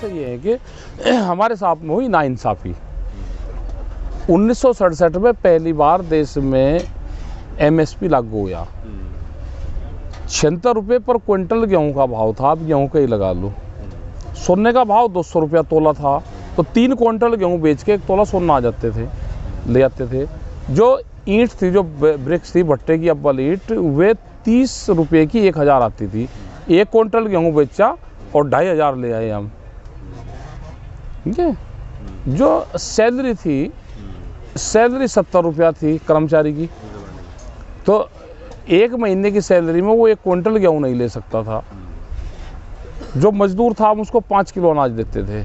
समस्या ये है कि हमारे साथ में हुई नाइंसाफ़ी। 1967 में पहली बार देश में एमएसपी लागू हुआ। 76 रुपये पर क्विंटल गेहूं का भाव था। अब गेहूं का ही लगा लो। सोने का भाव 200 रुपया तोला था, तो 3 क्विंटल गेहूं बेच के 1 तोला सोना आ जाते थे, ले जाते थे। जो ईंट थी, जो ब्रिक्स थी, भट्टे की अव्वल ईंट, वे 30 रुपये की 1000 आती थी। 1 क्विंटल गेहूं बेचा और 2500 ले आए हम। ठीक है। जो सैलरी थी, सैलरी 70 रुपया थी कर्मचारी की, तो 1 महीने की सैलरी में वो 1 क्विंटल गेहूं नहीं ले सकता था। जो मजदूर था हम उसको 5 किलो अनाज देते थे।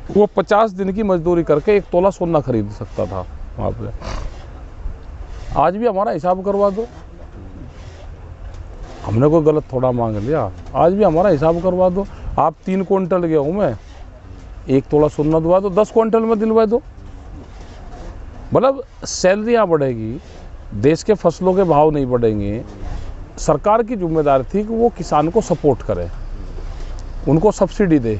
वो 50 दिन की मजदूरी करके 1 तोला सोना खरीद सकता था वहाँ पे। आज भी हमारा हिसाब करवा दो। हमने कोई गलत थोड़ा मांग लिया। आज भी हमारा हिसाब करवा दो। आप 3 क्विंटल गेहूं में 1 तोला सोना दिलवा दो, 10 क्विंटल में दिलवा दो। मतलब सैलरियाँ बढ़ेगी, देश के फसलों के भाव नहीं बढ़ेंगे। सरकार की जिम्मेदारी थी कि वो किसान को सपोर्ट करे, उनको सब्सिडी दे।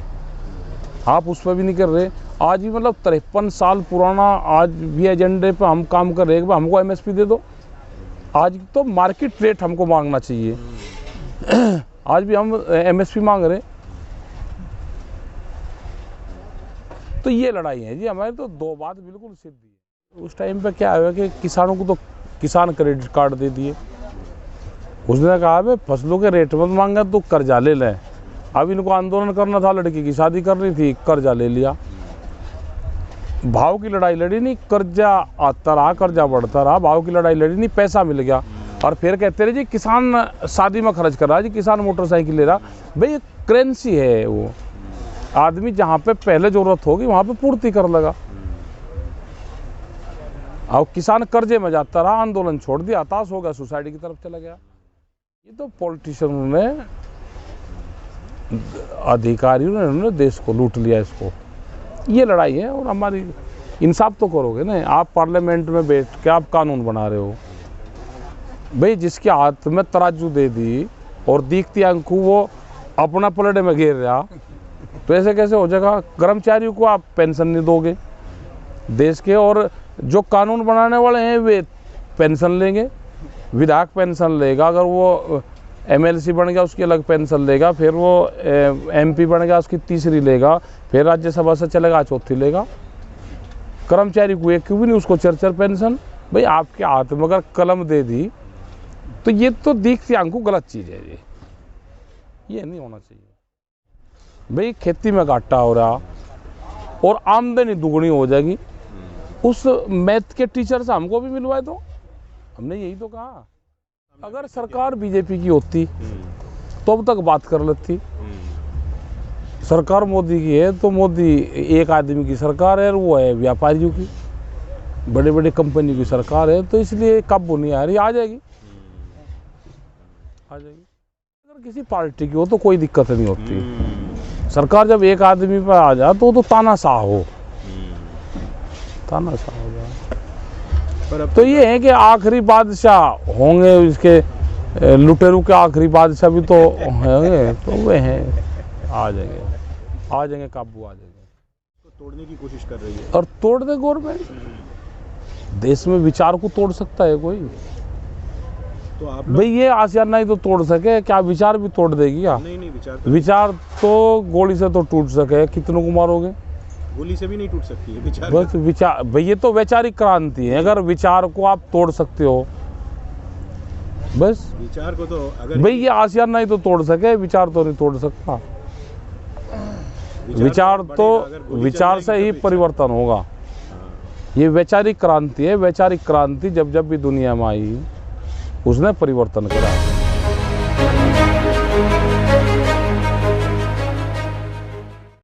आप उस पर भी नहीं कर रहे। आज भी मतलब 53 साल पुराना आज भी एजेंडे पे हम काम कर रहे हैं कि हमको एमएसपी दे दो। आज तो मार्केट रेट हमको मांगना चाहिए। आज भी हम एमएसपी मांग रहे। तो ये लड़ाई है जी हमारी। तो 2 बात बिल्कुल सिद्ध है। उस टाइम पे क्या हुआ कि किसानों को तो किसान क्रेडिट कार्ड दे दिए। उसने कहा भाई फसलों के रेट मत मांगा तो कर्जा ले लें। अब इनको आंदोलन करना था, लड़की की शादी करनी थी, कर्जा ले लिया। भाव की लड़ाई लड़ी नहीं, कर्जा आता रहा, कर्जा बढ़ता रहा। भाव की लड़ाई लड़ी नहीं, पैसा मिल गया। और फिर कहते रहे जी किसान शादी में खर्च कर रहा है, जी किसान मोटरसाइकिल ले रहा। भाई करेंसी है वो। आदमी जहाँ पे पहले जरूरत होगी वहाँ पे पूर्ति कर लगा। और किसान कर्जे में जाता रहा, आंदोलन छोड़ दिया, हताश हो गया, सुसाइड की तरफ चला गया। ये तो पॉलिटिशियनों ने, अधिकारियों ने देश को लूट लिया। इसको ये लड़ाई है। और हमारी इंसाफ तो करोगे ना। आप पार्लियामेंट में बैठ के आप कानून बना रहे हो। भाई जिसके हाथ में तराजू दे दी और दीखती आंखों वो अपना पलड़े में घेर रहा, तो ऐसे कैसे हो जाएगा। कर्मचारियों को आप पेंशन नहीं दोगे देश के, और जो कानून बनाने वाले हैं वे पेंशन लेंगे। विधायक पेंशन लेगा, अगर वो एमएलसी बन गया उसकी अलग पेंशन लेगा, फिर वो एमपी बन गया उसकी तीसरी लेगा, फिर राज्यसभा से चलेगा चौथी लेगा। कर्मचारी को एक क्यों भी नहीं, उसको 4 पेंशन। भाई आपके हाथ में अगर कलम दे दी तो ये तो दीखती आंखों गलत चीज़ है। ये नहीं होना चाहिए। भाई खेती में घाटा हो रहा और आमदनी दुगनी हो जाएगी। उस मैथ के टीचर से हमको भी मिलवाए दो। हमने यही तो कहा। अगर सरकार बीजेपी की होती तो अब तक बात कर लेती। सरकार मोदी की है तो मोदी एक आदमी की सरकार है, और वो है व्यापारियों की, बड़े बड़े कंपनी की सरकार है। तो इसलिए काबू नहीं आ रही। आ जाएगी, आ जाएगी। अगर किसी पार्टी की हो तो कोई दिक्कत नहीं होती। सरकार जब एक आदमी पर आ जाए तो तानाशाह हो, तानाशाह हो जाए। तो ये है कि आखिरी बादशाह होंगे, इसके लुटेरों के आखिरी बादशाह भी तो होंगे। तो वे हैं, आ जाएंगे, आ जाएंगे, काबू आ जाएंगे। तो तोड़ने की कोशिश कर रही है। और तोड़ दे गवर्नमेंट। देश में विचार को तोड़ सकता है कोई? तो आप भाई ये आसियाना ही तो तोड़ सके, क्या विचार भी तोड़ देगी क्या? नहीं, विचार तो गोली से तो टूट सके, कितनों को मारोगे? गोली से भी नहीं टूट सकती है विचार। बस विचार, भाई ये तो वैचारिक क्रांति है। अगर विचार को आप तोड़ सकते हो, बस विचार को तो अगर भाई ये आसियाना ही तो तोड़ सके, विचार तो नहीं तोड़ सकता। विचार से ही परिवर्तन होगा। ये वैचारिक क्रांति है। वैचारिक क्रांति जब जब भी दुनिया में आई उसने परिवर्तन करा।